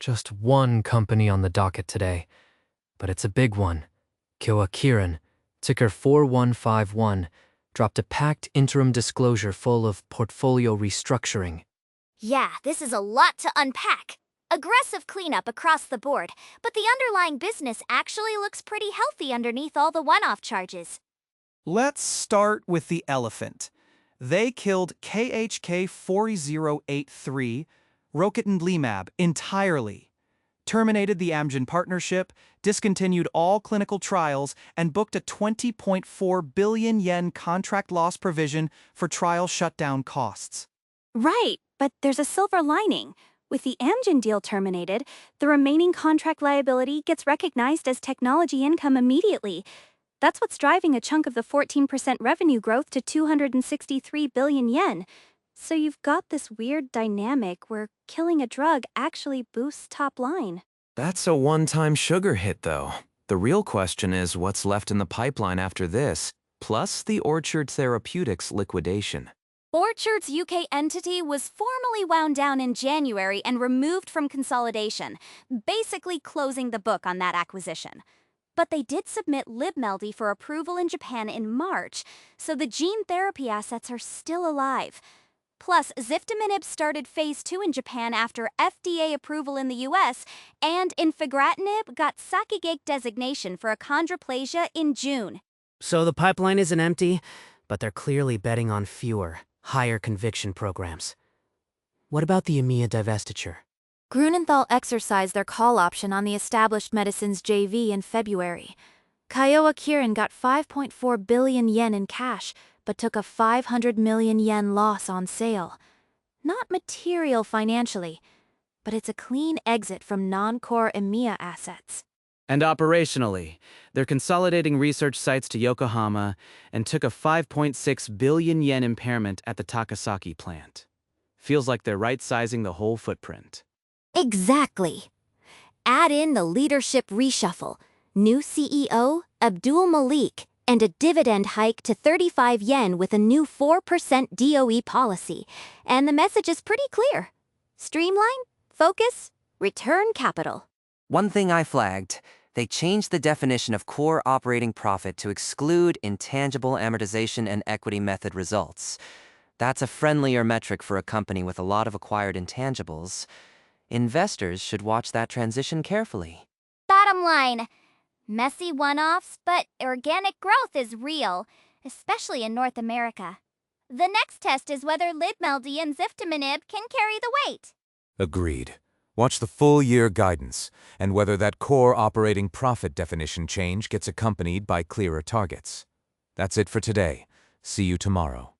Just one company on the docket today, but it's a big one. Kyowa Kirin, ticker 4151, dropped a packed interim disclosure full of portfolio restructuring. Yeah, this is a lot to unpack. Aggressive cleanup across the board, but the underlying business actually looks pretty healthy underneath all the one-off charges. Let's start with the elephant. They killed KHK 4083, rocatinlimab, entirely, terminated the Amgen partnership, discontinued all clinical trials, and booked a 20.4 billion yen contract loss provision for trial shutdown costs. Right, but there's a silver lining. With the Amgen deal terminated, the remaining contract liability gets recognized as technology income immediately. That's what's driving a chunk of the 14% revenue growth to 263 billion yen. So you've got this weird dynamic where killing a drug actually boosts top line. That's a one-time sugar hit, though. The real question is what's left in the pipeline after this, plus the Orchard Therapeutics liquidation. Orchard's UK entity was formally wound down in January and removed from consolidation, basically closing the book on that acquisition. But they did submit Libmeldy for approval in Japan in March, so the gene therapy assets are still alive. Plus, ziftomenib started phase 2 in Japan after FDA approval in the US, and infigratinib got Sakigake designation for achondroplasia in June. So the pipeline isn't empty, but they're clearly betting on fewer, higher conviction programs. What about the EMEA divestiture? Grunenthal exercised their call option on the established medicines JV in February. Kyowa Kirin got 5.4 billion yen in cash, but took a 500 million yen loss on sale. Not material financially, but it's a clean exit from non-core EMEA assets. And operationally, they're consolidating research sites to Yokohama and took a 5.6 billion yen impairment at the Takasaki plant. Feels like they're right-sizing the whole footprint. Exactly. Add in the leadership reshuffle, new CEO, Abdul Malik, and a dividend hike to 35 yen with a new 4% DOE policy. And the message is pretty clear. Streamline, focus, return capital. One thing I flagged, they changed the definition of core operating profit to exclude intangible amortization and equity method results. That's a friendlier metric for a company with a lot of acquired intangibles. Investors should watch that transition carefully. Bottom line, messy one-offs, but organic growth is real, especially in North America. The next test is whether Libmeldy and ziftomenib can carry the weight. Agreed. Watch the full-year guidance and whether that core operating profit definition change gets accompanied by clearer targets. That's it for today. See you tomorrow.